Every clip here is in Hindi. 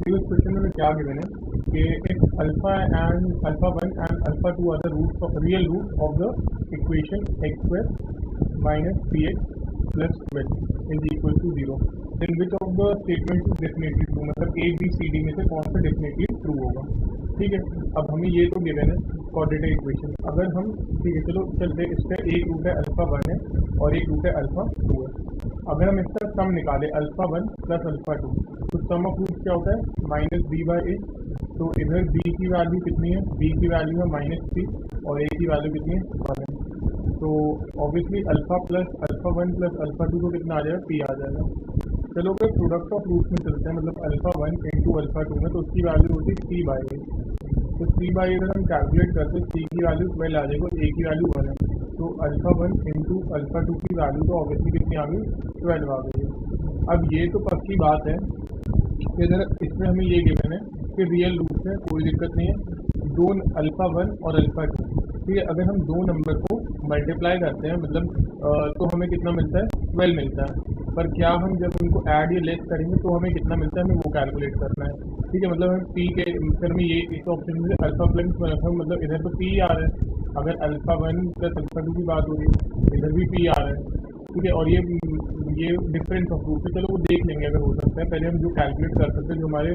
प्रीवियस क्वेश्चन में क्या गिवन है कि if alpha one and alpha two are the roots of real root of the equation X square minus P X plus 12 is equal to 0, then which of the statement is definitely true, मतलब ए बी सी डी में से कौन सा डेफिनेटली ट्रू होगा। ठीक है, अब हमें ये तो गिवन है क्वाड्रेटिक इक्वेशन। अगर हम ठीक है चलो चलते, इसका एक रूट है अल्फा वन है और एक रूट है अल्फा टू है। अगर हम इसका सम निकालें alpha one plus alpha two, तो सम ऑफ रूट क्या होता है माइनस बी बाई ए। तो इधर बी की वैल्यू कितनी है, बी की वैल्यू है -3 और ए की वैल्यू कितनी है 1 है। तो obviously alpha one plus alpha two को कितना आ जाएगा, पी आ जाएगा। चलो अगर प्रोडक्ट ऑफ रूट्स में चलते हैं, मतलब alpha one into alpha two में, तो उसकी वैल्यू होती है सी बाई ए। तो सी बाई अगर हम कैलकुलेट करते हैं, सी की वैल्यू 12 आ जाएगी और ए की वैल्यू 1 है। तो alpha one into alpha two की वैल्यू तो ऑब्वियसली कितनी आ गई, 12 आ गई है। अब ये तो पक्की बात है कि अगर इसमें हमें ये गिवन है कि रियल रूट्स है, कोई दिक्कत नहीं है, दो अल्फा वन और अल्फा टू। ठीक है, अगर हम दो नंबर को मल्टीप्लाई करते हैं मतलब तो हमें कितना मिलता है, 12 मिलता है। पर क्या हम जब उनको ऐड या लेस करेंगे तो हमें कितना मिलता है, हमें वो कैलकुलेट करना है। ठीक है, मतलब हम पी के फिर हमें ये इस ऑप्शन में अल्फा प्लस मतलब इधर तो पी आ रहा है, अगर alpha one plus alpha two की बात हो रही है इधर भी पी आ रहा है। ठीक है, और ये डिफरेंस ऑफ रूट है, चलो वो देख लेंगे अगर हो सकता है। पहले हम जो कैलकुलेट कर सकते हैं, जो हमारे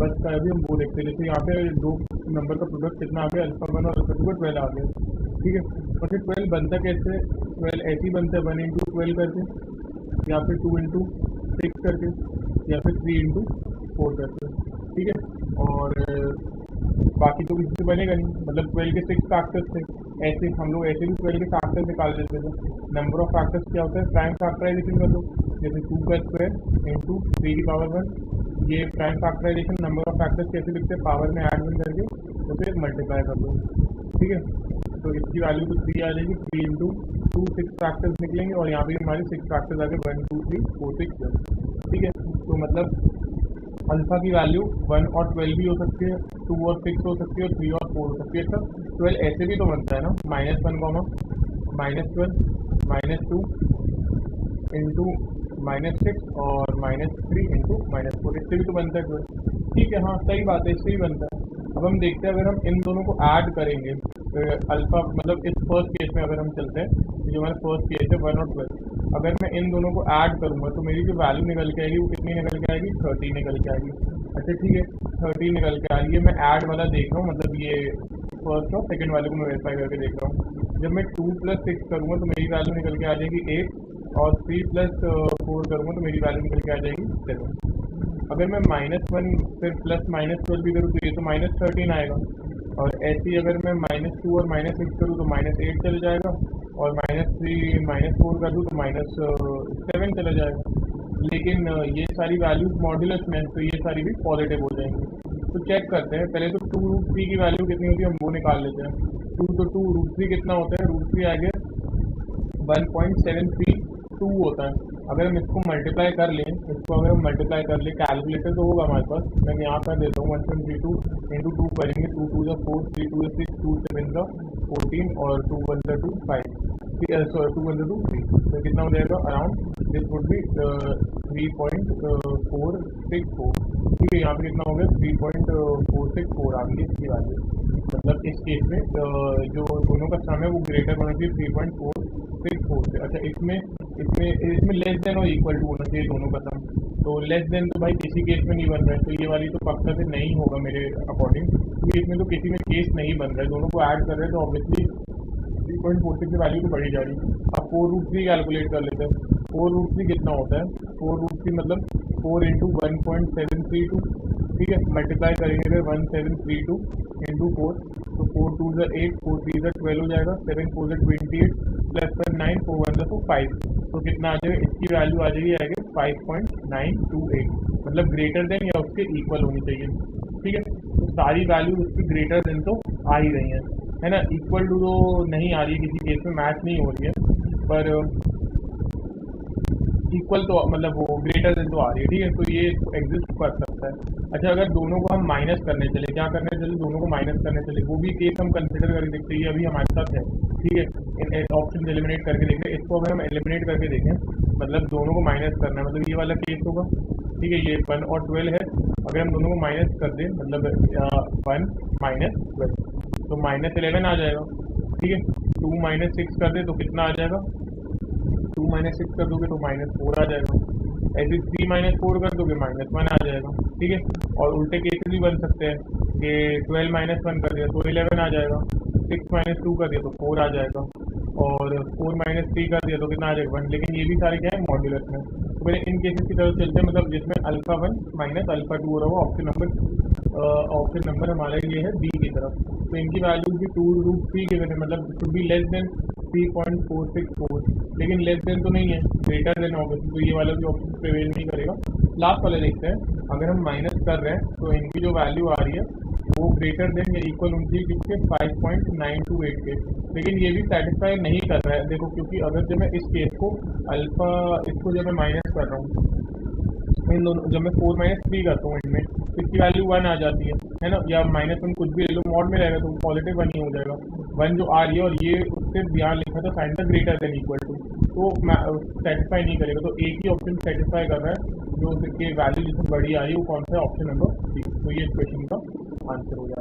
बस का अभी हम वो देखते हैं। जैसे यहाँ पे दो नंबर का प्रोडक्ट कितना आ गया, अल्फा वन और अल्फा टू का 12 आ गया। ठीक है, और फिर 12 बनता कैसे, 12 ऐसे ही बनता है 1 इंटू 12 करके, या फिर 2 इंटू 6 करके, या फिर 3 इंटू 4 करके। ठीक है, और बाकी तो किसी से बनेगा नहीं, मतलब 12 के 6 फैक्टर्स थे, ऐसे हम लोग ऐसे भी 12 के फैक्टर्स निकाल लेते थे। नंबर ऑफ फैक्टर्स क्या होता है, प्राइम फैक्टराइजेशन कर दो, जैसे 2 का स्क्वायर इंटू 3 की पावर 1, ये prime factorization. Number of factors कैसे लिखते हैं, पावर में ऐड वन करके तो फिर मल्टीप्लाई कर दो। ठीक है, तो इसकी वैल्यू तो 3 आ जाएगी, 3 इंटू 2 6 फैक्टर्स निकलेंगे और यहाँ भी हमारे 6 फैक्टर्स आ गए, 1 2 3 4 6 7। ठीक है, तो मतलब अल्फा की वैल्यू 1 और 12 भी हो सकती है, 2 और 6 हो सकती है, और 3 और 4 हो सकती है। अच्छा 12 ऐसे भी तो बनता है ना, -1 -12 -2 इंटू -6 और -3 इंटू -4, इससे भी तो बनता है 12। ठीक है, हाँ सही बात है, इससे भी बनता है। अब हम देखते हैं अगर हम इन दोनों को ऐड करेंगे, अल्फा मतलब इस फर्स्ट केस में अगर हम चलते हैं, जो हमारा फर्स्ट केस है 1 और 12, अगर मैं इन दोनों को ऐड करूंगा तो मेरी जो वैल्यू निकल के आएगी वो कितनी निकल के आएगी, 30 निकल के आएगी। अच्छा ठीक है, 30 निकल के आ रही है। मैं ऐड वाला देख रहा हूँ, मतलब ये फर्स्ट और सेकंड वाले को मैं वेरीफाई करके देख रहा हूँ। जब मैं 2 + 6 करूँगा तो मेरी वैल्यू निकल के आ जाएगी 8, और 3 + 4 करूँगा तो मेरी वैल्यू निकल के आ जाएगी 7। अगर मैं -1 फिर प्लस -12 भी करूँ तो ये तो -13 आएगा, और ऐसे ही अगर मैं -2 और -6 करूँ तो -8 चला जाएगा, और -3 -4 कर दूँ तो -7 चला जाएगा। लेकिन ये सारी वैल्यूज मॉड्यूलस में, तो ये सारी भी पॉजिटिव हो जाएंगी। तो चेक करते हैं पहले, तो 2√3 की वैल्यू कितनी होती है हम वो निकाल लेते हैं। 2 तो 2√3 कितना होता है, √3 आ गया 1.732 होता है। अगर हम इसको मल्टीप्लाई कर लें, कैलकुलेटर तो होगा हमारे पास, मैं यहाँ पर देता हूँ 1.32 इंटू 2 करेंगे, 2 2 4, 3 2 6, 2 7 14 और 2 1 2 5, ठीक है, सॉरी 2 1 2 3, तो कितना हो जाएगा अराउंड दिस वुड बी 3.464। ठीक है, यहाँ पे कितना हो गया 3.464 आ गई इसकी वैल्यू। मतलब इस केस में जो दोनों का सम है वो ग्रेटर होना चाहिए 3.464 से। अच्छा इसमें लेस देन और इक्वल टू होना चाहिए दोनों का सम, तो लेस देन तो भाई किसी केस में नहीं बन रहा है, तो ये वाली तो पक्का से नहीं होगा मेरे अकॉर्डिंग, क्योंकि इसमें तो किसी में केस नहीं बन रहा है, दोनों को ऐड कर रहे हैं तो ऑब्वियसली 3.46 की वैल्यू तो बढ़ी जा रही है। अब 4√3 कैलकुलेट कर लेते हैं। 4√3 कितना होता है, 4√3 मतलब 4 इंटू 1.732, ठीक है, मल्टीप्लाई करेंगे अगर 1732 इंटू 4, तो 4 2 8, 4 3 12 हो जाएगा, 7 4 28 प्लस 9 4 1 5, तो कितना आ जाएगा, इसकी वैल्यू आ जाएगी 5.928, मतलब ग्रेटर देन या उसके इक्वल होनी चाहिए। ठीक है, तो सारी वैल्यू उसकी ग्रेटर देन तो आ ही रही है ना, इक्वल टू तो नहीं आ रही है, किसी केस में मैच नहीं हो रही है, पर इक्वल तो मतलब वो ग्रेटर देन तो आ रही है। ठीक है, तो ये एग्जिस्ट कर सकता है। अच्छा अगर दोनों को हम माइनस करने चले, क्या करने चले, दोनों को माइनस करने चले, वो भी केस हम कंसिडर करके देखते हैं, ये अभी हमारे साथ है। ठीक है, ऑप्शन एलिमिनेट करके देखें, इसको अगर हम एलिमिनेट करके देखें, मतलब दोनों को माइनस करना है, मतलब ये वाला केस होगा, ठीक है, ये 1 और 12 है, अगर हम दोनों को माइनस कर दें मतलब 1 माइनस 12 तो -11 आ जाएगा। ठीक है, 2 - 6 कर दे तो कितना आ जाएगा, 2 - 6 कर दोगे तो -4 आ जाएगा, ऐसे 3 - 4 कर दोगे -1 आ जाएगा। ठीक है, और उल्टे केसेस भी बन सकते हैं कि 12 - 1 कर दिया तो 11 आ जाएगा, 6 - 2 कर दिया तो 4 आ जाएगा, और 4 - 3 कर दिया तो कितना आ जाएगा 1। लेकिन ये भी सारे क्या है मॉड्यूलस में। तो पहले इन केसेस की तरफ चलते हैं, मतलब जिसमें α1 माइनस α2 हो रहा हो। ऑप्शन नंबर हमारे लिए है बी की तरफ। तो इनकी वैल्यूज भी 2√3 गिवन है, मतलब शुड बी लेस देन 3.464, लेकिन लेस देन तो नहीं है, ग्रेटर देन होगा, तो ये वाला भी ऑप्शन प्रिवेल नहीं करेगा। लास्ट वाले देखते हैं, अगर हम माइनस कर रहे हैं तो इनकी जो वैल्यू आ रही है वो ग्रेटर देन या इक्वल होनी चाहिए किसके 5.928 के, लेकिन ये भी सेटिस्फाई नहीं कर रहा है। देखो, क्योंकि अगर जब मैं इस केस को अल्फा इसको जब मैं माइनस कर रहा हूँ, इन दोनों जब मैं 4 - 3 करता हूँ इनमें, तो इसकी वैल्यू 1 आ जाती है ना, या -1 कुछ भी ले लो, मॉड में रहेगा तो पॉजिटिव 1 ही हो जाएगा, 1 जो आ रही है, और ये उससे यहाँ लिखा था साइन था ग्रेटर देन इक्वल टू, तो सेटिस्फाई नहीं करेगा। तो एक ही ऑप्शन सेटिस्फाई कर रहा है, जो उसकी वैल्यू जिसमें बड़ी आ रही है वो कौन सा है, ऑप्शन नंबर 3। तो ये इस क्वेश्चन का आंसर हो जाएगा।